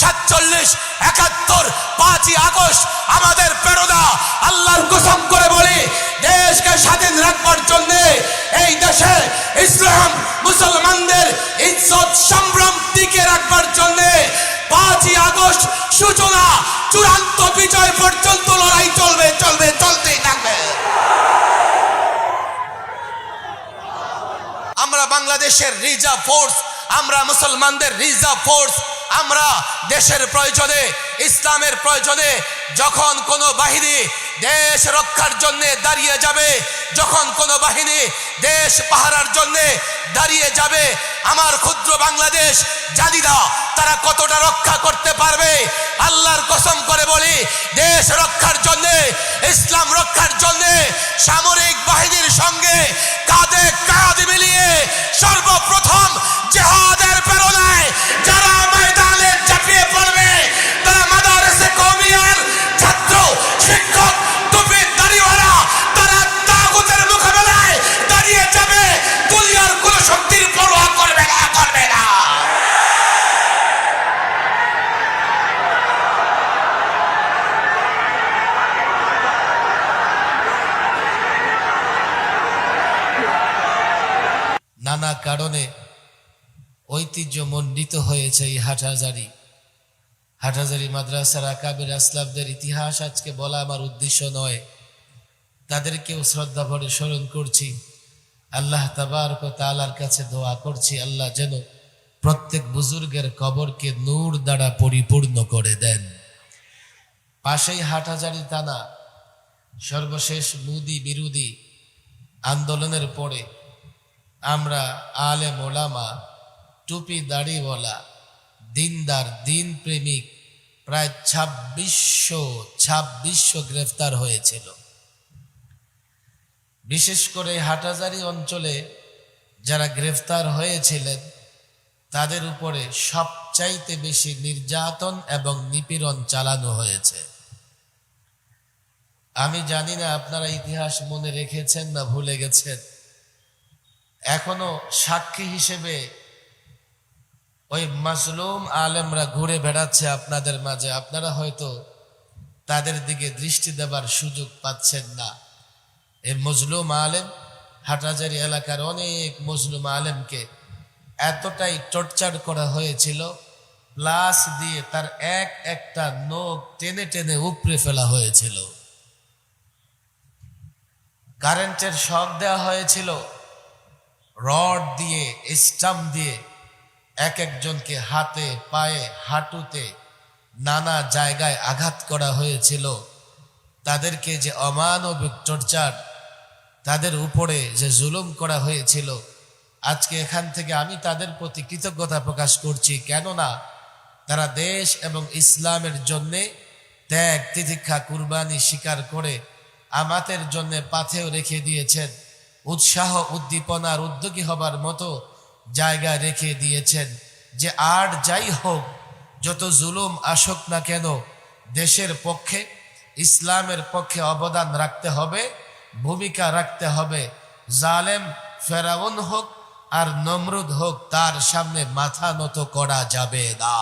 47, 71, 5ই August আমাদের প্রেরণা। আল্লাহর কসম করে বলি, দেশকে স্বাধীন রাখবার জন্য, এই দেশে ইসলাম মুসলমানদের ইজ্জত সম্ভ্রম টিকে রাখবার জন্য 5ই আগস্ট সূচনা চূড়ান্ত বিজয় পর্যন্ত লড়াই চলবে, চলতেই থাকবে। আমরা বাংলাদেশের রিজার্ভ ফোর্স, আমরা মুসলমানদের রিজার্ভ ফোর্স। আমরা দেশের প্রয়োজনে, ইসলামের প্রয়োজনে যখন কোনো বাহিনী দেশ রক্ষার জন্য দাঁড়িয়ে যাবে, যখন কোনো বাহিনী দেশ পাহারার জন্য দাঁড়িয়ে যাবে, আমার ক্ষুদ্র বাংলাদেশ জানি না তারা কতটা রক্ষা করতে পারবে। আল্লাহর কসম করে বলি, দেশ রক্ষার জন্য, ইসলাম রক্ষার জন্য সামরিক বাহিনীর সঙ্গে কাঁধে কাঁধ মিলিয়ে সর্বপ্রথম জিহাদের প্রেরণায় যারা ময়দানে ঝাঁপিয়ে পড়বে, তারা মাদ্রাসা কওমিয়ার ছাত্র, শিক্ষক, টুপি দাড়িওয়ালা, তারা তাগুতের মোকাবেলায় দাঁড়িয়ে যাবে, দুনিয়ার কোন শক্তির পরোয়া করবে না। নানা কারণে ঐতিহ্য মণ্ডিত হয়েছে এই হাটহাজারী মাদ্রাসার আকাবির আসলাফদের ইতিহাস আজকে বলা আমার উদ্দেশ্য নয়। তাদেরকেও শ্রদ্ধা ভরে স্মরণ করছি। আল্লাহ তাবারক ওয়া তাআলার কাছে দোয়া করছি, আল্লাহ যেন প্রত্যেক বুজুর্গের কবরকে নূর দ্বারা পরিপূর্ণ করে দেন। পাশেই হাটহাজারী থানা। সর্বশেষ মোদি বিরোধী আন্দোলনের পরে আমরা আলেম ওলামা, টুপি দাড়িওয়ালা, দিনদার, দিন প্রেমিক প্রায় 2600 গ্রেফতার হয়েছিল। বিশেষ করে হাটহাজারী অঞ্চলে যারা গ্রেফতার হয়েছিলেন তাদের উপরে সবচাইতে বেশি নির্যাতন এবং নিপীড়ন চালানো হয়েছে। আমি জানি না আপনারা ইতিহাস মনে রেখেছেন না ভুলে গেছেন। এখনো সাক্ষী হিসেবে ওই মাজলুম আলেমরা ঘুরে বেড়াচ্ছে আপনাদের মাঝে। আপনারা হয়তো তাদের দিকে দৃষ্টি দেবার সুযোগ পাচ্ছেন না। এই মজলুম আলেম, হাটহাজারী এলাকার অনেক মজলুম আলেমকে এতটাই টর্চার করা হয়েছিল, প্লাস দিয়ে তার একটা নখ টেনে টেনে উপড়ে ফেলা হয়েছিল, কারেন্টের শক দেওয়া হয়েছিল, রড দিয়ে, স্টাম্প দিয়ে একজনকে হাতে, পায়ে, হাঁটুতে নানা জায়গায় আঘাত করা হয়েছিল। তাদেরকে যে অমানবিক টর্চার, তাদের উপরে যে জুলুম করা হয়েছিল, আজকে এখান থেকে আমি তাদের প্রতি কৃতজ্ঞতা প্রকাশ করছি। কেননা তারা দেশ এবং ইসলামের জন্যে ত্যাগ, তিতিক্ষা, কুরবানি স্বীকার করে আমাদের জন্য পাথেও রেখে দিয়েছেন, উৎসাহ, উদ্দীপনার, উদ্যোগী হবার মতো জায়গা রেখে দিয়েছেন। যে আর যাই হোক, যত জুলুম আসুক না কেন, দেশের পক্ষে, ইসলামের পক্ষে অবদান রাখতে হবে, ভূমিকা রাখতে হবে। জালেম ফেরাউন হোক আর নমরুদ হোক, তার সামনে মাথা নত করা যাবে না।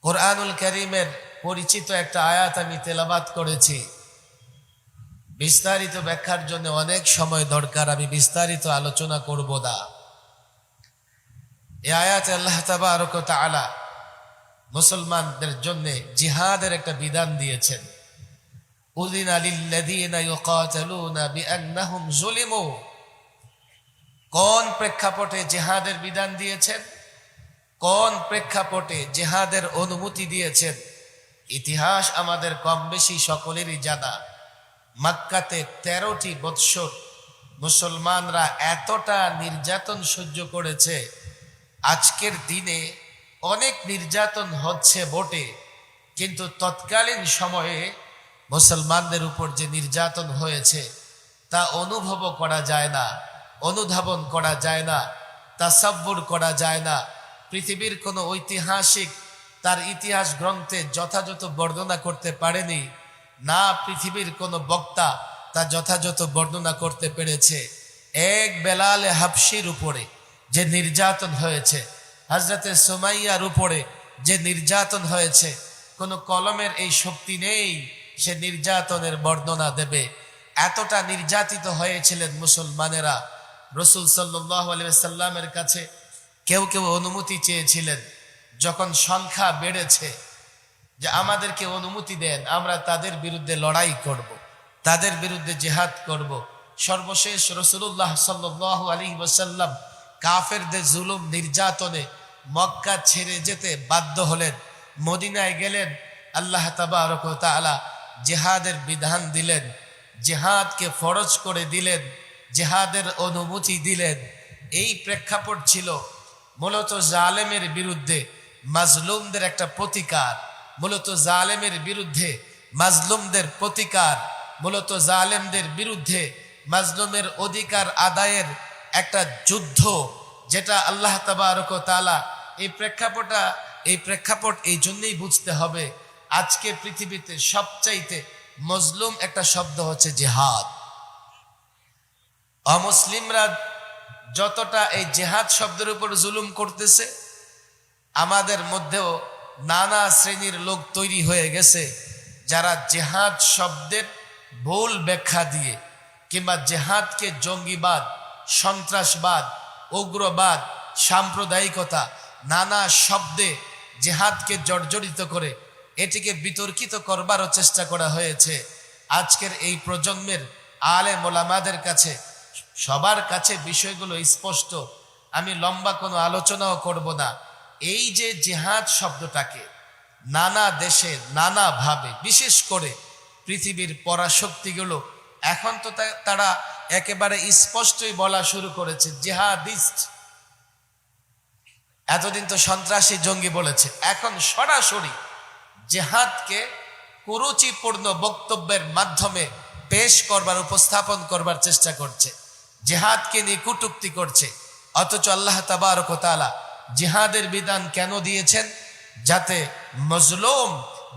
কোরআনুল কারীমের পরিচিত একটা আয়াত আমি তেলাওয়াত করেছি। বিস্তারিত ব্যাখ্যার জন্য অনেক সময় দরকার, আমি বিস্তারিত আলোচনা করব না। এই আয়াতে আল্লাহ তাবারক ওয়া তাআলা মুসলমানদের জন্য জিহাদের একটা বিধান দিয়েছেন। উযিনা লিল্লাযীনা ইউকাতালুনা বিআন্নাহুম যুলিমু। কোন প্রেক্ষাপটে জিহাদের বিধান দিয়েছেন, কোন প্রেক্ষাপটে জিহাদের অনুমতি দিয়েছেন, ইতিহাস আমাদের কম বেশি সকলেরই জানা। মক্কাতে 13টি বৎসর মুসলমানরা এতটা নির্যাতন সহ্য করেছে। আজকের দিনে অনেক নির্যাতন হচ্ছে বটে, কিন্তু তৎকালীন সময়ে মুসলমানদের উপর যে নির্যাতন হয়েছে তা অনুভব করা যায় না, অনুধাবন করা যায় না, তাসাব্বুর করা যায় না। পৃথিবীর কোনো ঐতিহাসিক তার ইতিহাস গ্রন্থে যথাযথ বর্ণনা করতে পারেনি, না পৃথিবীর কোনো বক্তা তা যথাযথ বর্ণনা করতে পেরেছে। এক বেলাল হাবশির উপরে যে নির্যাতন হয়েছে, হযরতে সুমাইয়ার উপরে যে নির্যাতন হয়েছে, কোনো কলমের এই শক্তি নেই সে নির্যাতনের বর্ণনা দেবে। এতটা নির্যাতিত হয়েছিলেন মুসলমানেরা। রাসূল সাল্লাল্লাহু আলাইহি ওয়াসাল্লামের কাছে কেউ কেউ অনুমতি চেয়েছিলেন, যখন সংখ্যা বেড়েছে, যে আমাদেরকে অনুমতি দেন, আমরা তাদের বিরুদ্ধে লড়াই করব, তাদের বিরুদ্ধে জিহাদ করব। সর্বশেষ রাসূলুল্লাহ সাল্লাল্লাহু আলাইহি ওয়াসাল্লাম কাফেরদের জুলুম নির্যাতনে মক্কা ছেড়ে যেতে বাধ্য হলেন, মদিনায় গেলেন। আল্লাহ তাবারক ওয়া তাআলা জিহাদের বিধান দিলেন, জিহাদকে ফরজ করে দিলেন, জিহাদের অনুমতি দিলেন। এই প্রেক্ষাপট ছিল মূলত জালেমের বিরুদ্ধে মাজলুমদের একটা প্রতিকার, মূলত জালেমের বিরুদ্ধে মাজলুমদের প্রতিকার, মূলত জালেমদের বিরুদ্ধে মাজলুমের অধিকার আদায়ের একটা যুদ্ধ, যেটা আল্লাহ তাবারক ওয়া তাআলা এই প্রেক্ষাপট এই জন্যই বুঝতে হবে। আজকে পৃথিবীতে সবচাইতে মজলুম একটা শব্দ হচ্ছে জিহাদ। অমুসলিমরা যতটা এই জিহাদ শব্দের উপর জুলুম করতেছে, আমাদের মধ্যেও নানা শ্রেণীর লোক তৈরি হয়ে গেছে, যারা জিহাদ শব্দের ভুল ব্যাখ্যা দিয়ে কিংবা জিহাদকে জঙ্গিবাদ, সন্ত্রাসবাদ, উগ্রবাদ, সাম্প্রদায়িকতা নানা শব্দে জিহাদকে জর্জরিত করে এটিকে বিতর্কিত করবারও চেষ্টা করা হয়েছে। আজকের এই প্রজন্মের আলেম ওলামাদের কাছে, সবার কাছে বিষয়গুলো স্পষ্ট। আমি লম্বা কোনো আলোচনাও করব না। এই যে জিহাদ শব্দটাকে নানা দেশে নানাভাবে, বিশেষ করে পৃথিবীর পরাশক্তিগুলো এখন তো তারা একেবারে স্পষ্টই বলা শুরু করেছে জিহাদিস্ট। এতদিন তো সন্ত্রাসী জঙ্গি বলেছে, এখন সরাসরি জিহাদকে কুরুচিপূর্ণ বক্তব্যের মাধ্যমে পেশ করবার, উপস্থাপন করবার চেষ্টা করছে, জিহাদকে নিয়ে কটূক্তি করছে। অথচ আল্লাহ তাবারক ওয়া তাআলা জিহাদের বিধান কেন দিয়েছেন? যাতে মজলুম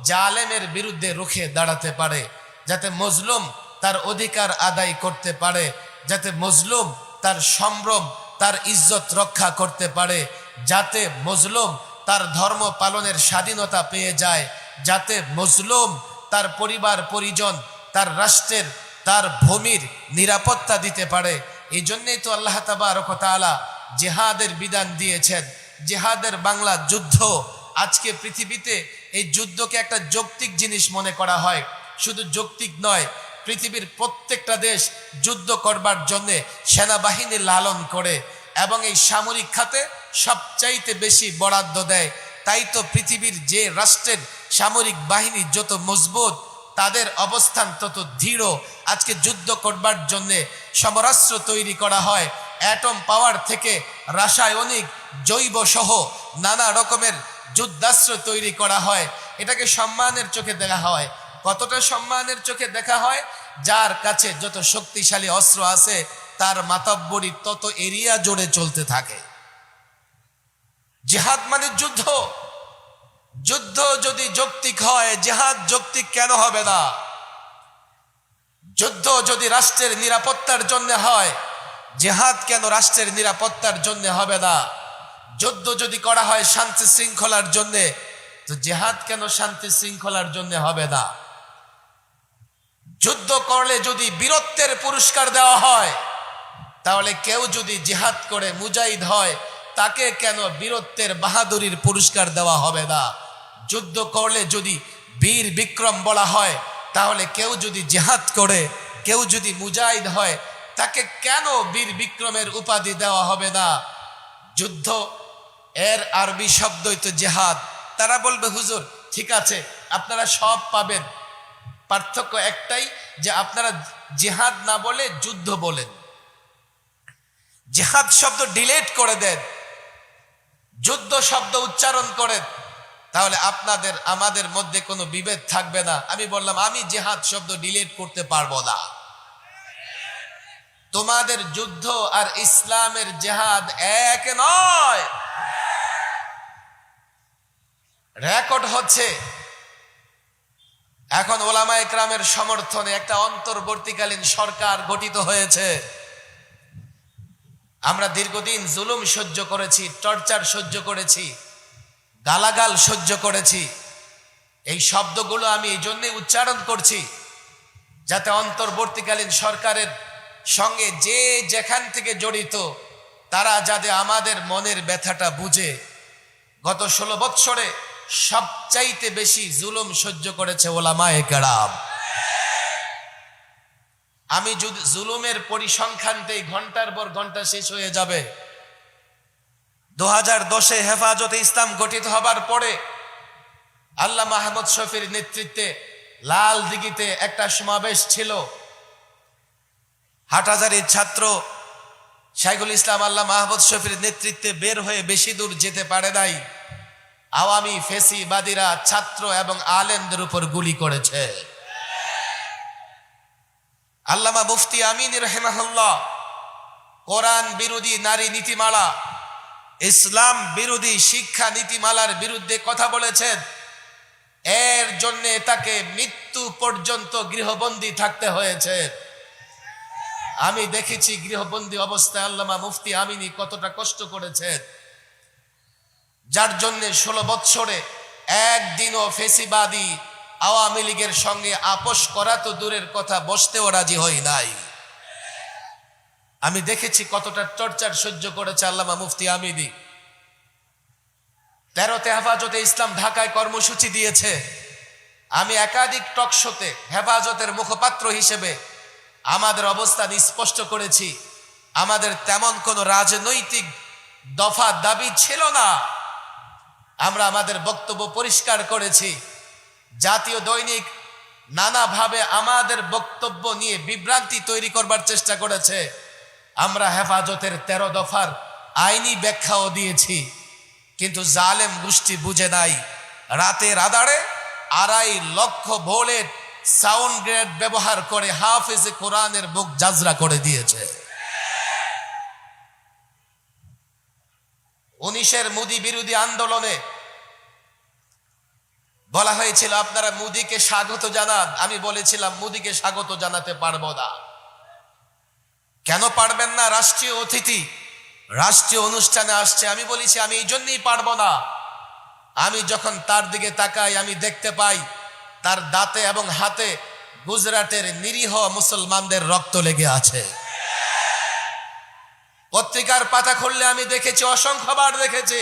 জালেমের বিরুদ্ধে রুখে দাঁড়াতে পারে, যাতে মজলুম তার অধিকার আদায় করতে পারে, যাতে মজলুম তার সম্ভ্রম, তার ইজ্জত রক্ষা করতে পারে, যাতে মজলুম তার ধর্ম পালনের স্বাধীনতা পেয়ে যায়, যাতে মজলুম তার পরিবার পরিজন, তার রাষ্ট্রের, তার ভূমির নিরাপত্তা দিতে পারে। এই জন্যই তো আল্লাহ তাবারক ওয়া তাআলা জিহাদের বিধান দিয়েছেন। জিহাদের বাংলা যুদ্ধ। আজকে পৃথিবীতে এই যুদ্ধকে একটা যৌক্তিক জিনিস মনে করা হয়। শুধু যৌক্তিক নয়, পৃথিবীর প্রত্যেকটা দেশ যুদ্ধ করবার জন্য সেনাবাহিনী লালন করে এবং এই সামরিক খাতে সবচাইতে বেশি বরাদ্দ দেয়। তাই তো পৃথিবীর যে রাষ্ট্রের সামরিক বাহিনী যত মজবুত, তাদের অবস্থান তত দৃঢ়। আজকে যুদ্ধ করবার জন্যে সমরাস্ত্র তৈরি করা হয়, অ্যাটম পাওয়ার থেকে রাসায়নিক, জৈব সহ নানা রকমের যুদ্ধাস্ত্র তৈরি করা হয়। এটাকে সম্মানের চোখে দেখা হয়। কতটা সম্মানের চোখে দেখা হয়? যার কাছে যত শক্তিশালী অস্ত্র আছে তার মাতাব্বরি তত এরিয়া জুড়ে চলতে থাকে। জিহাদ মানে যুদ্ধ। যুদ্ধ যদি যৌক্তিক হয়, জিহাদ যৌক্তিক কেন হবে না? যুদ্ধ যদি রাষ্ট্রের নিরাপত্তার জন্য হয়, জিহাদ কেন রাষ্ট্রের নিরাপত্তার জন্য হবে না? যুদ্ধ যদি করা হয় শান্তি শৃঙ্খলার জন্য, তো জিহাদ কেন শান্তি শৃঙ্খলার জন্য হবে না? যুদ্ধ করলে যদি বীরত্বের পুরস্কার দেওয়া হয়, তাহলে কেউ যদি জিহাদ করে মুজাহিদ হয়, তাকে কেন বীরত্বের বাহাদুরির পুরস্কার দেওয়া হবে না? যুদ্ধ করলে যদি বীর বিক্রম বলা হয়, তাহলে কেউ যদি জিহাদ করে, কেউ যদি মুজাহিদ হয়, তাকে কেন বীর বিক্রমের উপাধি দেওয়া হবে না? যুদ্ধ এর আরবি শব্দই তো জিহাদ। তারা বলবে হুজুর ঠিক আছে, আপনারা সব পাবেন, পার্থক্য একটাই যে আপনারা জিহাদ না বলে যুদ্ধ বলেন, জিহাদ শব্দ ডিলিট করে দেন, যুদ্ধ শব্দ উচ্চারণ করেন, তাহলে আপনাদের আমাদের মধ্যে কোনো বিভেদ থাকবে না। আমি বললাম আমি জিহাদ শব্দ ডিলিট করতে পারবো না। তোমাদের যুদ্ধ আর ইসলামের জিহাদ এক নয়। রেকর্ড হচ্ছে এখন ওলামা ইকরামের সমর্থনে একটা অন্তর্বর্তীকালীন সরকার গঠিত হয়েছে। আমরা দীর্ঘদিন জুলুম সহ্য করেছি, টর্চার সহ্য করেছি, গালাগাল সহ্য করেছি। এই শব্দগুলো আমি এই জন্যই উচ্চারণ করছি যাতে অন্তর্বর্তীকালীন সরকারের সঙ্গে যে যেখান থেকে জড়িত তারা যাতে আমাদের মনের ব্যথাটা বুঝে। গত 16 বৎসরে সবচাইতে বেশি জুলুম সহ্য করেছে ওলামায়ে কেরাম। আমি যদি জুলুমের পরিসংখ্যান দেই ঘন্টার পর ঘন্টা শেষ হয়ে যাবে। 2010-এ হেফাজতে ইসলাম গঠিত হবার পরে আল্লামা মাহমুদ শফির নেতৃত্বে লাল দিঘিতে একটা সমাবেশ ছিল। হাটহাজারীর ছাত্র শাইখুল ইসলাম আল্লামা মাহমুদ শফির নেতৃত্বে বের হয়ে বেশি দূর যেতে পারে নাই। আওয়ামী ফেসিবাদীরা ছাত্র এবং আলেমদের উপর গুলি করেছে। আল্লামা মুফতি আমিন রাহিমাহুল্লাহ কোরআন বিরোধী নারী নীতিমালা, ইসলাম বিরোধী শিক্ষা নীতিমালার বিরুদ্ধে কথা বলেছেন। এর জন্য তাকে মৃত্যু পর্যন্ত গৃহবন্দী থাকতে হয়েছে। আমি দেখেছি গৃহবন্দী অবস্থায় আল্লামা মুফতি আমিনী কতটা কষ্ট করেছেন, যার জন্য 16 বৎসরে একদিনও ফেসিবাদী আওয়ামী লীগের সঙ্গে আপোষ করা তো দূরের কথা, বসতেও রাজি হই নাই। আমি দেখেছি কতটা টর্চার সহ্য করেছে আল্লামা মুফতি আমিনী। 13তে হেফাজতে ইসলাম ঢাকায় কর্মসূচি দিয়েছে। আমি একাধিক টকশোতে হেফাজতের মুখপাত্র হিসেবে আমাদের অবস্থান স্পষ্ট করেছি। আমাদের তেমন কোনো রাজনৈতিক দফা দাবি ছিল না। আমরা আমাদের বক্তব্য পরিষ্কার করেছি। জাতীয় দৈনিক নানাভাবে আমাদের বক্তব্য নিয়ে বিভ্রান্তি তৈরি করবার চেষ্টা করেছে। আমরা হেফাজতের 13 দফার আইনি ব্যাখ্যাও দিয়েছি, কিন্তু জালেম গোষ্ঠী বুঝে নাই। রাতের আধারে 2.5 লক্ষ ভোল্টের সাউন্ড গ্রেড ব্যবহার করে হাফেজে কোরআনের বুক জাজরা করে দিয়েছে। 19-এর মোদি বিরোধী আন্দোলনে বলা হয়েছিল আপনারা মোদিকে স্বাগত জানান। আমি বলেছিলাম মোদিকে স্বাগত জানাতে পারবো না। কেন পারবেন না? রাষ্ট্রীয় অতিথি রাষ্ট্রীয় অনুষ্ঠানে আসছে। আমি বলেছি আমি এই জন্যই পারবো না। আমি যখন তার দিকে তাকাই আমি দেখতে পাই তার দাঁতে এবং হাতে গুজরাটের নিরীহ মুসলমানদের রক্ত লেগে আছে। পত্রিকার পাতা খুললে আমি দেখেছি, অসংখ্যবার দেখেছি,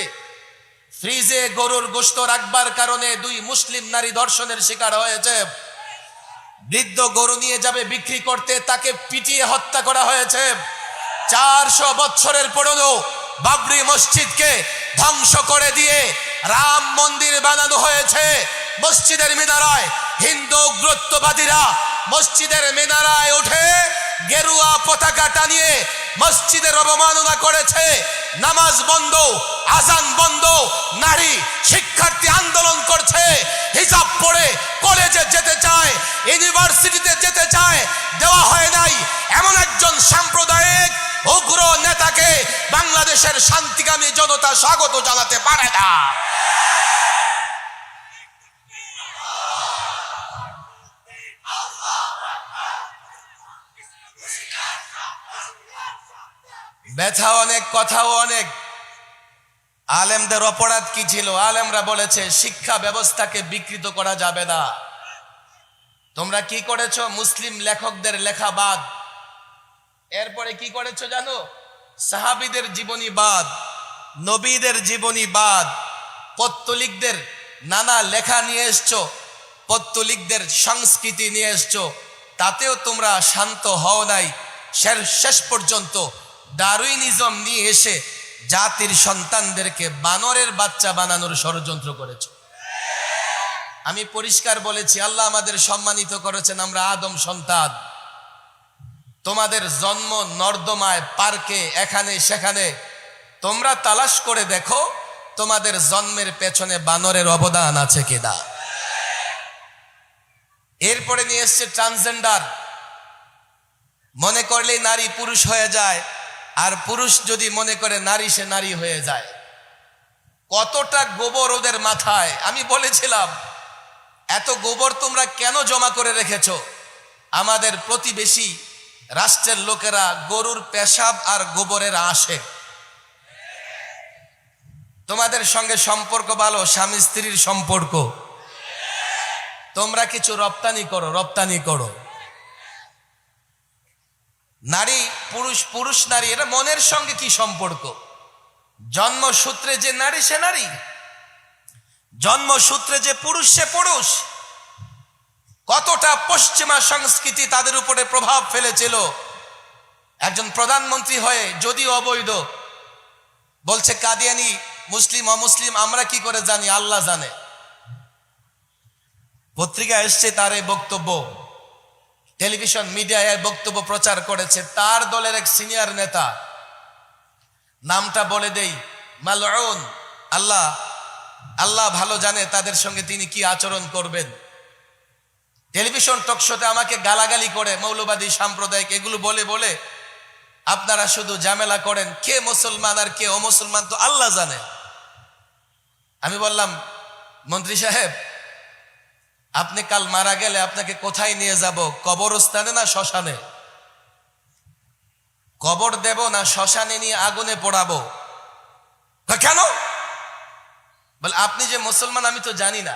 ফ্রিজে গরুর গোশত রাখবার কারণে 2 মুসলিম নারী ধর্ষণের শিকার হয়েছে। বৃদ্ধ গরু নিয়ে যাবে বিক্রি করতে, তাকে পিটিয়ে হত্যা করা হয়েছে। 400 বছরের পুরনো বাবরি মসজিদকে ধ্বংস করে দিয়ে রাম মন্দির বানানো হয়েছে। মসজিদের মিনারায় হিন্দু উগ্রত্ববাদীরা মসজিদের মিনারায় উঠে গেরুয়া পতাকা টানিয়ে মসজিদের অবমাননা করেছে। নামাজ বন্ধ, আজান বন্ধ, নারী শিক্ষার্থী আন্দোলন করছে। হিজাব পরে কলেজে যেতে চায়, ইউনিভার্সিটিতে যেতে চায়, দেওয়া হয় নাই। এমন একজন সাম্প্রদায়িক উগ্র নেতাকে বাংলাদেশের শান্তিকামী জনতা স্বাগত জানাতে পারে না। ব্যথা অনেক, কথাও অনেক। আলেমদের অপরাধ কি ছিল? আলেমরা বলেছে শিক্ষা ব্যবস্থাকে বিকৃত করা যাবে না। তোমরা কি করেছো? মুসলিম লেখকদের লেখা বাদ। এরপরে কি করেছো জানো? সাহাবীদের জীবনী বাদ, নবীদের জীবনী বাদ, পত্তলিকদের নানা লেখা নিয়ে এসছো, পত্তলিকদের সংস্কৃতি নিয়ে এসছো। তাতেও তোমরা শান্ত হও নাই। শেষ পর্যন্ত ডারউইনিজম নিয়ে এসে জাতির সন্তানদেরকে বানরের বাচ্চা বানানোর ষড়যন্ত্র করেছ। আমি পরিষ্কার বলেছি, আল্লাহ আমাদের সম্মানিত করেছেন, আমরা আদম সন্তান। তোমাদের জন্ম নর্দমায়, পার্কে, এখানে সেখানে। তোমরা তালাশ করে দেখো তোমাদের জন্মের পেছনে বানরের অবদান আছে কিনা। এরপরে নিয়ে এসছে ট্রান্সজেন্ডার। মনে করলেই নারী পুরুষ হয়ে যায়, আর পুরুষ যদি মনে করে নারী সে নারী হয়ে যায়। কতটা গোবর ওদের মাথায়। আমি বলেছিলাম এত গোবর তোমরা কেন জমা করে রেখেছো? আমাদের প্রতিবেশী রাষ্ট্রের লোকেরা গরুর পেশাব আর গোবরের আসে। তোমাদের সঙ্গে সম্পর্ক ভালো, স্বামী স্ত্রীর সম্পর্ক, তোমরা কিছু রপ্তানি করো, রপ্তানি করো। নারী পুরুষ, পুরুষ নারী, এটা মনের সঙ্গে কি সম্পর্ক? জন্মসূত্রে যে নারী সে নারী, জন্মসূত্রে যে পুরুষ সে পুরুষ। কতটা পশ্চিমা সংস্কৃতি তাদের উপরে প্রভাব ফেলেছিল। একজন প্রধানমন্ত্রী হয়ে যদিও অবৈধ, বলছে কাদিয়ানি মুসলিম অমুসলিম আমরা কি করে জানি, আল্লাহ জানে। পত্রিকা এসছে তার এই বক্তব্য, টেলিভিশন মিডিয়ায় বক্তব্য প্রচার করেছে। তার দলের এক সিনিয়র নেতা, নামটা বলে দেই, মালউন, আল্লাহ আল্লাহ ভালো জানে তাদের সঙ্গে তিনি কি আচরণ করবেন। টেলিভিশন টকশোতে আমাকে গালাগালি করে, মৌলবাদী সাম্প্রদায়িক এগুলো বলে বলে আপনারা শুধু ঝামেলা করেন, কে মুসলমান আর কে অমুসলমান তো আল্লাহ জানে। আমি বললাম, মন্ত্রী সাহেব আপনি কাল মারা গেলে আপনাকে কোথায় নিয়ে যাব, কবরস্থানে না শ্মশানে? কবর দেব না শ্মশানে নিয়ে আগুনে পোড়াবো? কেন? বল আপনি যে মুসলমান আমি তো জানি না।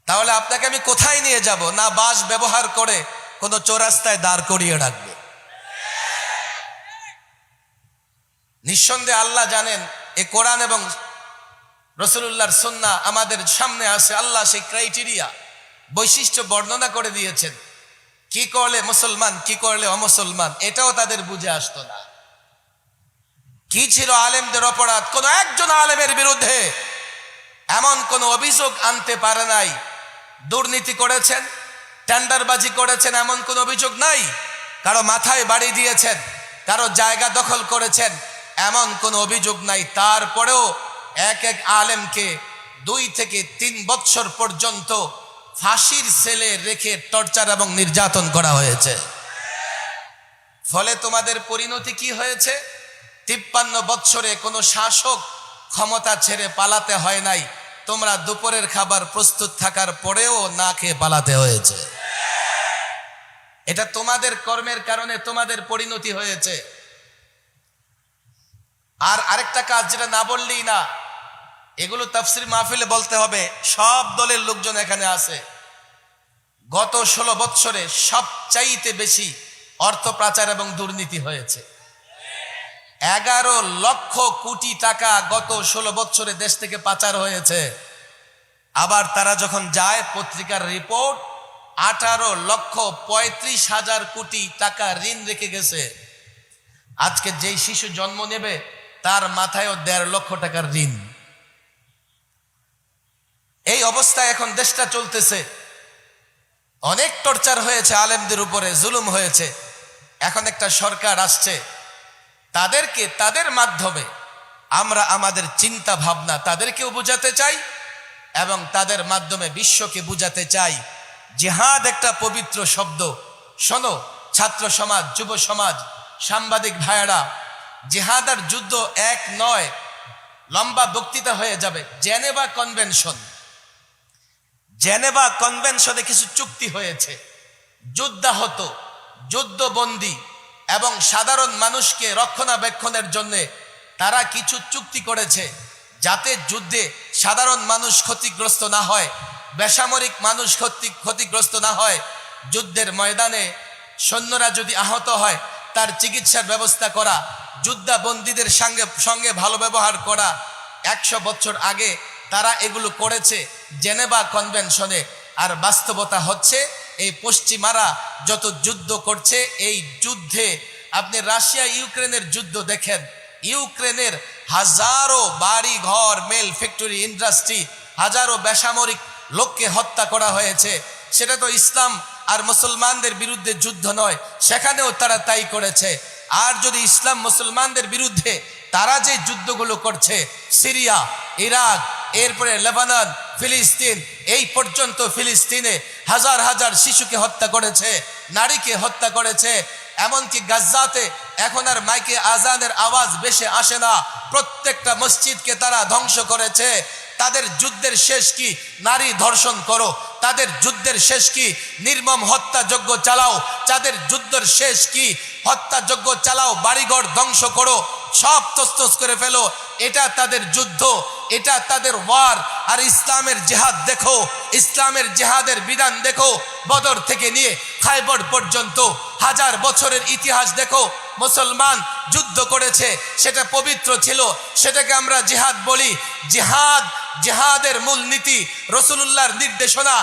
তাহলে আপনাকে আমি কোথায় নিয়ে যাব? না বাস ব্যবহার করে কোনো চৌরাস্তায় দাঁড় করিয়ে রাখবো? নিঃসন্দেহে আল্লাহ জানেন, এ কোরআন এবং রাসূলুল্লাহর সুন্নাহ আমাদের সামনে আছে। আল্লাহ সেই ক্রাইটেরিয়া, বৈশিষ্ট্য বর্ণনা করে দিয়েছেন। কি করলে মুসলমান, কি করলে অমুসলমান, এটাও তাদের বুঝে আসতো না। কি ছিল আলেমদের অপরাধ? কোন একজন আলেমের বিরুদ্ধে এমন কোন অভিযোগ আনতে পারে নাই। দুর্নীতি করেছেন, টেন্ডারবাজি করেছেন, এমন কোন অভিযোগ নাই। কারো মাথায় বাড়ি দিয়েছেন, কারো জায়গা দখল করেছেন, এমন কোন অভিযোগ নাই। তারপরেও এক এক আলেমকে 2 থেকে 3 বৎসর পর্যন্ত ফাঁসির সেলে রেখে টর্চার এবং নির্যাতন করা হয়েছে। ফলে তোমাদের পরিণতি কি হয়েছে? 53 বৎসরে কোনো শাসক ক্ষমতা ছেড়ে পালাতে হয় নাই। তোমরা দুপুরের খাবার প্রস্তুত থাকার পরেও না খেয়ে পালাতে হয়েছে। এটা তোমাদের কর্মের কারণে তোমাদের পরিণতি হয়েছে। আর আরেকটা কাজ যেটা না বললেই না, এগুলো তাফসীর মাহফিলে বলতে হবে। সব দলের লোকজন এখানে আছে। গত 16 বৎসরে সবচাইতে বেশি অর্থ পাচার এবং দুর্নীতি হয়েছে। 11 লক্ষ কোটি টাকা গত 16 বৎসরে দেশ থেকে পাচার হয়েছে। আবার তারা যখন যায়, পত্রিকার রিপোর্ট 18,35,000 কোটি টাকা ঋণ রেখে গেছে। আজকে যেই শিশু জন্ম নেবে তার মাথায়ও 1.5 লক্ষ টাকার ঋণ। এই অবস্থায় এখন দেশটা চলতেছে। অনেক টর্চার হয়েছে, আলেমদের উপরে জুলুম হয়েছে। এখন একটা সরকার আসছে, তাদেরকে তাদের মাধ্যমে আমরা আমাদের চিন্তা ভাবনা তাদেরকেও বুঝাতে চাই এবং তাদের মাধ্যমে বিশ্বকে বুঝাতে চাই জিহাদ একটা পবিত্র শব্দ। শোনো ছাত্র সমাজ, যুব সমাজ, সাংবাদিক ভাইয়েরা, জিহাদ আর যুদ্ধ এক নয়। লম্বা বক্তৃতা হয়ে যাবে। জেনেভা কনভেনশন, জেনেভা কনভেনশনে কিছু চুক্তি হয়েছে। যুদ্ধাহত, যুদ্ধবন্দী এবং সাধারণ মানুষকে রক্ষণাবেক্ষণের জন্য তারা কিছু চুক্তি করেছে, যাতে যুদ্ধে সাধারণ মানুষ ক্ষতিগ্রস্ত না হয়, বেসামরিক মানুষ ক্ষতিগ্রস্ত না হয়। যুদ্ধের ময়দানে সৈন্যরা যদি আহত হয় তার চিকিৎসার ব্যবস্থা করা, যুদ্ধবন্দীদের সঙ্গে ভালো ব্যবহার করা। 100 বছর আগে তারা এগুলো করেছে জেনেভা কনভেনশনে। আর বাস্তবতা হচ্ছে এই পশ্চিমারা যত যুদ্ধ করছে, এই যুদ্ধে আপনি রাশিয়া ইউক্রেনের যুদ্ধ দেখেন। ইউক্রেনের হাজারো বাড়ি ঘর, মেল ফ্যাক্টরি, ইন্ডাস্ট্রি, হাজারো বেসামরিক লোককে হত্যা করা হয়েছে। সেটা তো ইসলাম আর মুসলমানদের বিরুদ্ধে যুদ্ধ নয়, সেখানেও তারা তাই করেছে। আর যদি ইসলাম মুসলমানদের বিরুদ্ধে তারা যে যুদ্ধগুলো করছে, সিরিয়া, ইরাক, এরপরে লেবানন, ফিলিস্তিন, এই পর্যন্ত ফিলিস্তিনে হাজার হাজার শিশুকে হত্যা করেছে, নারীকে হত্যা করেছে। এমনকি গাজ্জাতে এখন আর মাইকে আজানের আওয়াজ বেশি আসে না, প্রত্যেকটা মসজিদকে তারা ধ্বংস করেছে। তাদের যুদ্ধের শেষ কি? নারী ধর্ষণ করো, তাদের যুদ্ধের শেষ কি? নির্মম হত্যাযজ্ঞ চালাও। তাদের যুদ্ধের শেষ কি? হত্যাযজ্ঞ চালাও, বাড়িঘর ধ্বংস করো, সব তছনছ করে ফেলো। এটা তাদের যুদ্ধ, এটা তাদের ওয়ার। আর ইসলামের জিহাদ দেখো, ইসলামের জিহাদের বিধান দেখো। বদর থেকে নিয়ে খায়বর পর্যন্ত 1000 বছরের ইতিহাস দেখো। মুসলমান যুদ্ধ করেছে, সেটা পবিত্র ছিল, সেটাকে আমরা জিহাদ বলি। জিহাদ, জিহাদের মূলনীতি, রাসূলুল্লাহর নির্দেশনা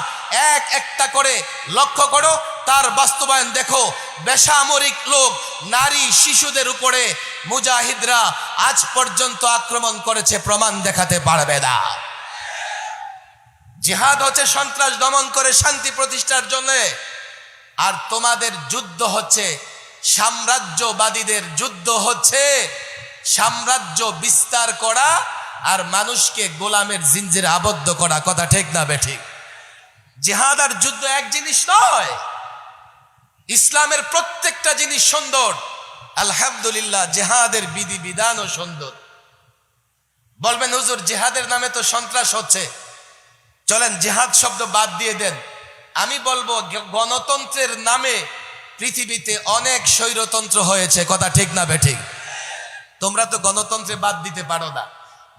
এক একটা করে লক্ষ্য করো, তার বাস্তবায়ন দেখো। বেসামরিক লোক, নারী, শিশুদের উপরে মুজাহিদরা আজ পর্যন্ত আক্রমণ করেছে, প্রমাণ দেখাতে পারবে না। জিহাদ হচ্ছে সন্ত্রাস দমন করে শান্তি প্রতিষ্ঠার জন্য। আর তোমাদের যুদ্ধ হচ্ছে সাম্রাজ্যবাদীদের যুদ্ধ, হচ্ছে সাম্রাজ্য বিস্তার করা আর মানুষকে গোলামের জিনজিরে আবদ্ধ করা। কথা ঠিক না বেঠিক? জিহাদ আর যুদ্ধ এক জিনিস নয়। ইসলামের প্রত্যেকটা জিনিস সুন্দর, আলহামদুলিল্লাহ। জিহাদের বিধি বিধানও সুন্দর। বলবেন হুজুর জিহাদের নামে তো সন্ত্রাস হচ্ছে, চলেন জিহাদ শব্দ বাদ দিয়ে দেন। আমি বলবো গণতন্ত্রের নামে পৃথিবীতে অনেক স্বৈরতন্ত্র হয়েছে। কথা ঠিক না বেঠিক? তোমরা তো গণতন্ত্রে বাদ দিতে পারো না।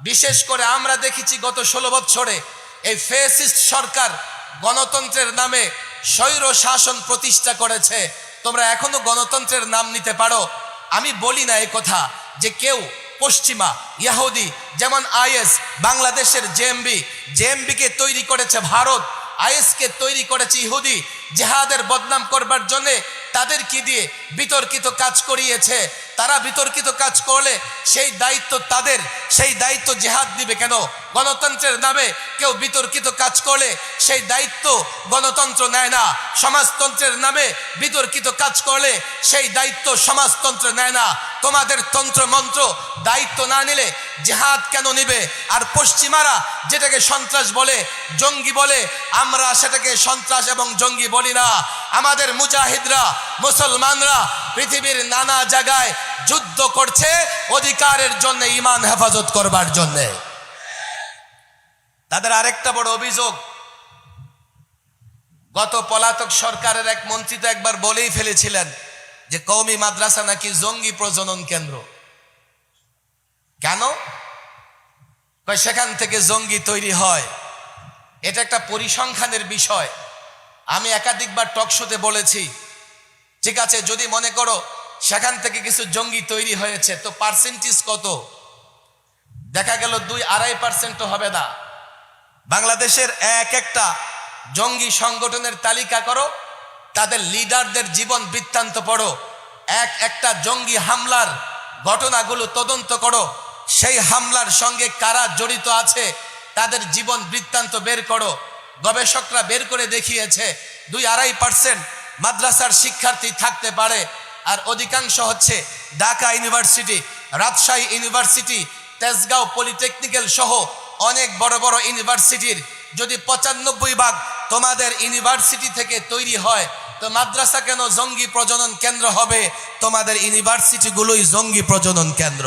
বিশেষ করে আমরা দেখেছি গত 16 বছরে এই ফ্যাসিস্ট সরকার গণতন্ত্রের নামে স্বৈর শাসন প্রতিষ্ঠা করেছে। তোমরা এখনো গণতন্ত্রের নাম নিতে পারো? আমি বলি না এই কথা যে কেউ পশ্চিমা ইহুদি, যেমন আইএস বাংলাদেশের জেএমবি কে তৈরি করেছে ভারত, আইএস কে তৈরি করেছে ইহুদি। জিহাদের বদনাম করবার জন্য তাদের কি দিয়ে বিতর্কিত কাজ করিয়েছে। তারা বিতর্কিত কাজ করলে সেই দায়িত্ব তাদের, সেই দায়িত্ব জিহাদ দিবে কেন? গণতন্ত্রের নামে কেউ বিতর্কিত কাজ করলে সেই দায়িত্ব গণতন্ত্র নেয় না। সমাজতন্ত্রের নামে বিতর্কিত কাজ করলে সেই দায়িত্ব সমাজতন্ত্র নেয় না। তোমাদের তন্ত্র মন্ত্র দায়িত্ব না নিলে জিহাদ কেন নিবে? আর পশ্চিমারা যেটাকে সন্ত্রাস বলে, জঙ্গি বলে, আমরা সেটাকে সন্ত্রাস এবং জঙ্গি বলি না। আমাদের মুজাহিদরা, মুসলমানরা পৃথিবীর নানা জায়গায় যুদ্ধ করছে অধিকারের জন্য, ঈমান হেফাজত করবার জন্য। তাদের আরেকটা বড় অভিযোগ, গত পলাতক সরকারের এক মন্ত্রী তো একবার বলেই ফেলেছিলেন যে কওমি মাদ্রাসা নাকি জঙ্গি প্রজনন কেন্দ্র। কেন? সেখান থেকে জঙ্গি তৈরি হয়। এটা একটা পরিসংখ্যানের বিষয়। আমি একাধিকবার টক শোতে বলেছি, ঠিক আছে, যদি মনে করো সেখান থেকে কিছু জঙ্গি তৈরি হয়েছে, তো পার্সেন্টেজ কত? দেখা গেল 2-2.5% তো হবে না। বাংলাদেশের এক একটা জঙ্গি সংগঠনের তালিকা করো, তাদের লিডারদের জীবন বৃত্তান্ত পড়ো, এক একটা জঙ্গি হামলার ঘটনাগুলো তদন্ত করো, সেই হামলার সঙ্গে কারা জড়িত আছে তাদের জীবন বৃত্তান্ত বের করো। গবেষকরা বের করে দেখিয়েছে 2-2.5% মাদ্রাসার শিক্ষার্থী থাকতে পারে। আর অধিকাংশ হচ্ছে Dhaka university, Rajshahi university, Tejgaon polytechnical সহ অনেক বড় বড় ইউনিভার্সিটির যদি 95% তোমাদের ইউনিভার্সিটি থেকে তৈরি হয়, তো মাদ্রাসা কেন জঙ্গি প্রজনন কেন্দ্র হবে? তোমাদের ইউনিভার্সিটিগুলোই জঙ্গি প্রজনন কেন্দ্র।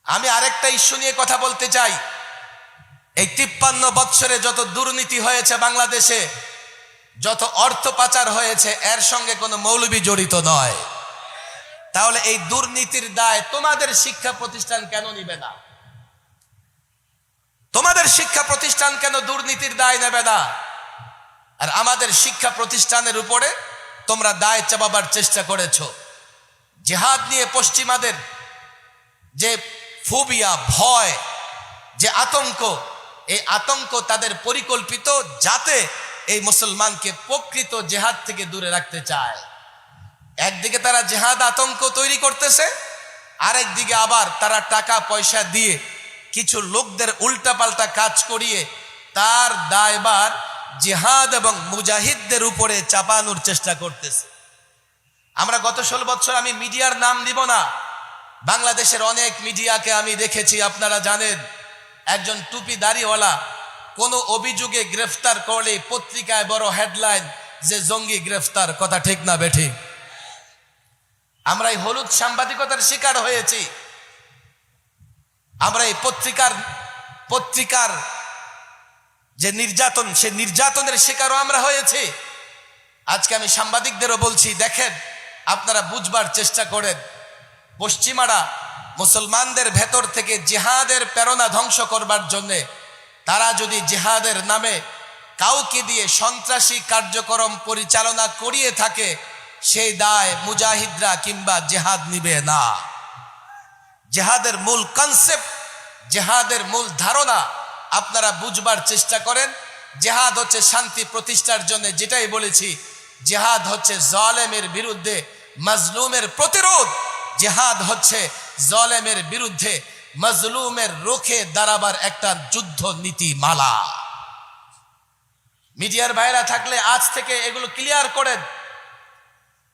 আমি আরেকটা ইস্যু নিয়ে কথা বলতে চাই। এই 53 বছরে যত দুর্নীতি হয়েছে বাংলাদেশে, যত অর্থ পাচার হয়েছে, এর সঙ্গে কোনো মৌলবি জড়িত নয়। তাহলে এই দুর্নীতির দায় তোমাদের শিক্ষা প্রতিষ্ঠান কেন নিবে না? তোমাদের শিক্ষা প্রতিষ্ঠান কেন দুর্নীতির দায় নেবে না? আর আমাদের শিক্ষা প্রতিষ্ঠানের উপরে তোমরা দায় চাপাবার চেষ্টা করেছো। জিহাদ নিয়ে পশ্চিমাদের যে ফোবিয়া, ভয়, যে আতঙ্ক, এই আতঙ্ক তাদের পরিকল্পিত, যাতে এই মুসলমানকে প্রকৃত জিহাদ থেকে দূরে রাখতে চায়। একদিকে তারা জিহাদ আতঙ্ক তৈরি করতেছে, আরেকদিকে আবার তারা টাকা পয়সা দিয়ে কিছু লোকদের উল্টাপাল্টা কাজ করিয়ে তার দায়ভার জিহাদ এবং মুজাহিদদের উপরে চাপানোর চেষ্টা করতেছে। আমরা গত 16 বছর, আমি মিডিয়ার নাম দিব না, বাংলাদেশের অনেক মিডিয়াকে আমি দেখেছি, আপনারা জানেন, একজন টুপি দাড়িওয়ালা কোনো অভিযোগে গ্রেফতার করলে পত্রিকায় বড় হেডলাইন যে জঙ্গি গ্রেফতার। কথা ঠিক না বেঠিক? আমরা এই হলুদ সাংবাদিকতার শিকার হয়েছি। আমরা এই পত্রিকার যে নির্যাতন, সে নির্যাতনের শিকারও আমরা হয়েছি। আজকে আমি সাংবাদিকদেরও বলছি, দেখেন, আপনারা বুঝবার চেষ্টা করেন, পশ্চিমারা মুসলমানদের ভেতর থেকে জিহাদের প্রেরণা ধ্বংস করবার জন্যে তারা যদি জিহাদের নামে কাউকে দিয়ে সন্ত্রাসী কার্যক্রম পরিচালনা করিয়ে থাকে, সেই দায় মুজাহিদরা কিংবা জিহাদ নিবে না। জিহাদের মূল কনসেপ্ট, জিহাদের মূল ধারণা আপনারা বুঝবার চেষ্টা করেন। জিহাদ হচ্ছে শান্তি প্রতিষ্ঠার জন্য, যেটাই বলেছি, জিহাদ হচ্ছে জালেমের বিরুদ্ধে মাজলুমের প্রতিরোধ। জিহাদ হচ্ছে জালেমের বিরুদ্ধে মাজলুমের রুখে দাঁড়াবার একটা যুদ্ধ নীতিমালা। মিডিয়ার ভাইরা থাকলে আজ থেকে এগুলো ক্লিয়ার করেন।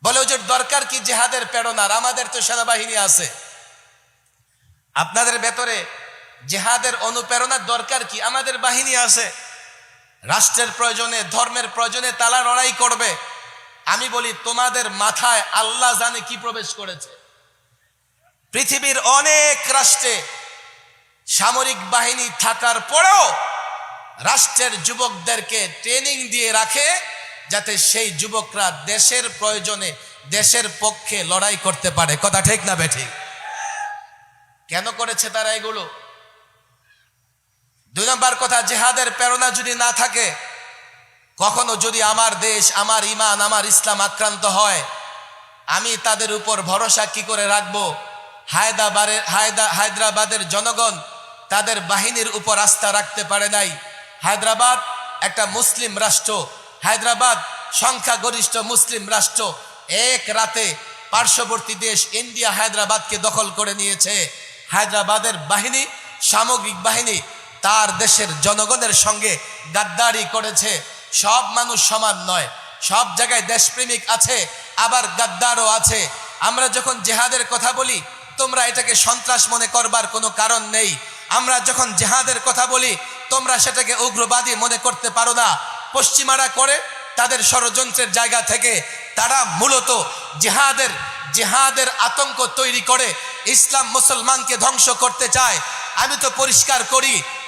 বলে ওদের দরকার কি জিহাদের প্রেরণার? আমাদের তো সেনাবাহিনী আছে। আপনাদের ভেতরে জিহাদের অনুপ্রেরণার দরকার কি? আমাদের বাহিনী আছে। রাষ্ট্রের প্রয়োজনে, ধর্মের প্রয়োজনে তারা লড়াই করবে। আমি বলি, তোমাদের মাথায় আল্লাহ জানে কি প্রবেশ করেছে। পৃথিবীর অনেক রাষ্ট্রে সামরিক বাহিনী থাকার পরেও রাষ্ট্রের যুবকদেরকে ট্রেনিং দিয়ে রাখে, যাতে সেই যুবকরা দেশের প্রয়োজনে, দেশের পক্ষে লড়াই করতে পারে। কথা ঠিক না বেঠিক? কেন করেছে তারা এগুলো? 2 নম্বর কথা, জিহাদের প্রেরণা যদি না থাকে, কখনো যদি আমার দেশ, আমার ঈমান, আমার ইসলাম আক্রান্ত হয়, আমি তাদের উপর ভরসা কি করে রাখবো? হায়দ্রাবাদের জনগণ তাদের বাহিনীর উপর আস্থা রাখতে পারে নাই। হায়দ্রাবাদ একটা মুসলিম রাষ্ট্র, হায়দ্রাবাদ সংখ্যাগরিষ্ঠ মুসলিম রাষ্ট্র। এক রাতে পার্শ্ববর্তী দেশ ইন্ডিয়া হায়দ্রাবাদকে দখল করে নিয়েছে। হায়দ্রাবাদের বাহিনী, সামরিক বাহিনী, তার দেশের জনগণের সঙ্গে গাদ্দারি করেছে। সব মানুষ সমান নয়, সব জায়গায় দেশপ্রেমিক আছে, আবার গাদ্দারও আছে। আমরা যখন জিহাদের কথা বলি, তোমরা এটাকে সন্ত্রাস মনে করবার কোনো কারণ নেই। আমরা যখন জিহাদের কথা বলি, তোমরা সেটাকে উগ্রবাদী মনে করতে পারো না। পশ্চিমারা করে তাদের ষড়যন্ত্রের জায়গা থেকে তারা মূলত জিহাদের আতঙ্ক তৈরি করে ইসলাম মুসলমানকে ধ্বংস করতে চায়। আমি তো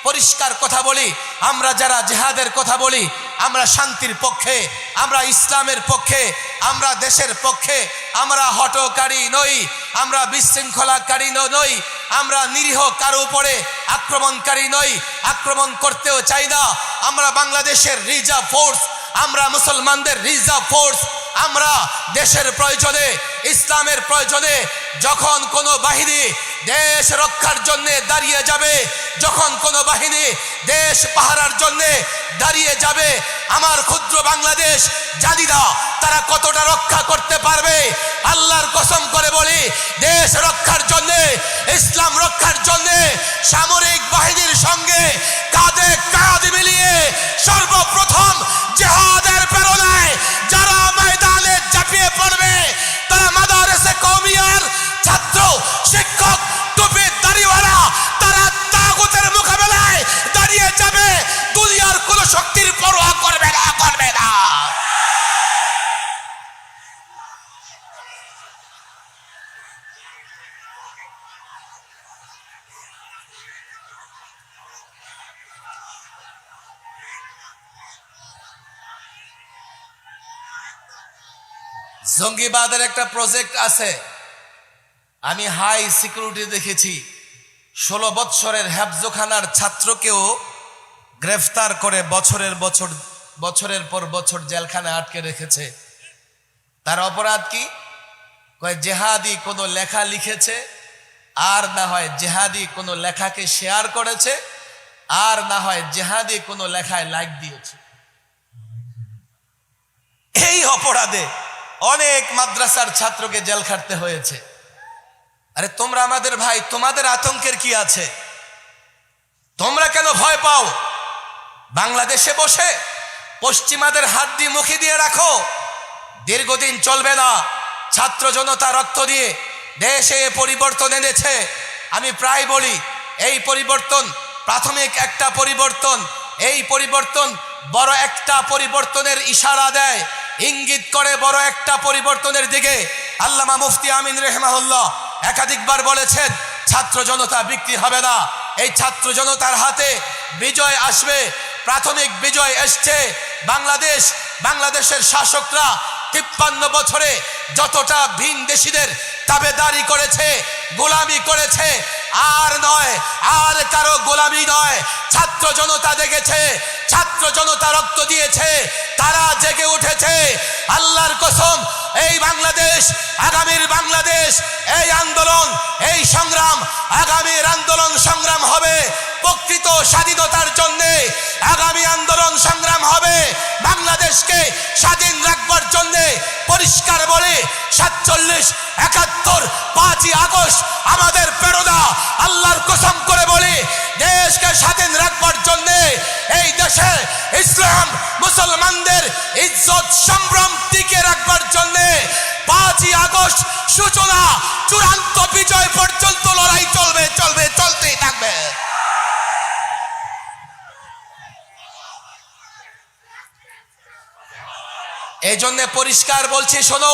পরিষ্কার কথা বলি, আমরা যারা জিহাদের কথা বলি, আমরা শান্তির পক্ষে, আমরা ইসলামের পক্ষে, আমরা দেশের পক্ষে। আমরা হটকারী নই, আমরা বিশৃঙ্খলাকারী নই, আমরা নিরীহ কারো উপরে আক্রমণকারী নই, আক্রমণ করতেও চাই না। আমরা বাংলাদেশের রিজার্ভ ফোর্স, আমরা মুসলমানদের রিজার্ভ ফোর্স। আমরা দেশের প্রয়োজনে, ইসলামের প্রয়োজনে যখন কোনো বাহিনী দেশ রক্ষার জন্য দাঁড়িয়ে যাবে, যখন কোনো বাহিনী দেশ পাহারার জন্য দাঁড়িয়ে যাবে, আমার ক্ষুদ্র বাংলাদেশ জানি না তারা কতটা রক্ষা করতে পারবে। আল্লাহর কসম করে বলি, দেশ রক্ষার জন্য, ইসলাম রক্ষার জন্য সামরিক বাহিনীর সঙ্গে কাঁধে কাঁধ মিলিয়ে সর্বপ্রথম জিহাদের প্রেরণায় যারা ময়দানে ঝাঁপিয়ে পড়বে, তারা মাদারেসে কওমিয়ার ছাত্র, শিক্ষক, টুপি দাড়িওয়ালা, তারা তাগুতের মোকাবেলায় দাঁড়িয়ে যাবে। দুনিয়ার কোন শক্তির পরোয়া করবে না। জঙ্গিবাদের একটা প্রজেক্ট আছে, আমি হাই সিকিউরিটি দেখেছি। 16 বৎসরের হেফজখানার ছাত্রকেও গ্রেফতার করে বছরের পর বছর জেলখানায় আটকে রেখেছে। তার অপরাধ কি? কয় জেহাদি কোনো লেখা লিখেছে, আর না হয় জেহাদি কোনো লেখাকে শেয়ার করেছে, আর না হয় জেহাদি কোনো লেখায় লাইক দিয়েছে। এই অপরাধে অনেক মাদ্রাসার ছাত্রকে জেল খাটতে হয়েছে। আরে তোমরা আমাদের ভাই, তোমাদের আতঙ্কের কি আছে? তোমরা কেন ভয় পাও? বাংলাদেশে বসে পশ্চিমাদের হাত দিয়ে মুখে দিয়ে রাখো, দীর্ঘদিন চলবে না। ছাত্র জনতা রক্ত দিয়ে দেশে পরিবর্তন এনেছে। আমি প্রায় বলি, এই পরিবর্তন প্রাথমিক একটা পরিবর্তন। এই পরিবর্তন বড় একটা পরিবর্তনের ইশারা দেয়, ইঙ্গিত করে বড় একটা পরিবর্তনের দিকে। আল্লামা মুফতি আমিন রাহিমাহুল্লাহ একাধিকবার বলেছেন, ছাত্র জনতা বিক্রি হবে না। এই ছাত্র জনতার হাতে বিজয় আসবে। প্রাথমিক বিজয় এসছে। বাংলাদেশের শাসকরা 53 বছরে যতটা ভিন দেশীদের তাবেদারি করেছে, গোলামি করেছে, আর নয়, আর কারো গোলামি নয়। ছাত্র জনতা দেখেছে, ছাত্র জনতা রক্ত দিয়েছে, তারা জেগে উঠেছে। আল্লাহর কসম, এই বাংলাদেশ, আগামীর বাংলাদেশ, এই আন্দোলন, এই সংগ্রাম, আগামীর আন্দোলন সংগ্রাম হবে প্রকৃত স্বাধীনতার জন্য। আগামী আন্দোলন সংগ্রাম হবে বাংলাদেশকে স্বাধীন রাখবার জন্য। পরিষ্কার বলে 47, 71, 5ই আগস্ট আমাদের প্রেরণা। আল্লাহর কসম করে বলি, দেশকে স্বাধীন রাখবার জন্য, এই দেশে ইসলাম মুসলমানদের ইজ্জত সম্ভ্রম টিকে রাখবার জন্য 5ই আগস্ট সূচনা চূড়ান্ত বিজয় পর্যন্ত লড়াই চলবে, চলবে, চলতেই থাকবে। এই জন্য পরিষ্কার বলছি, শোনো,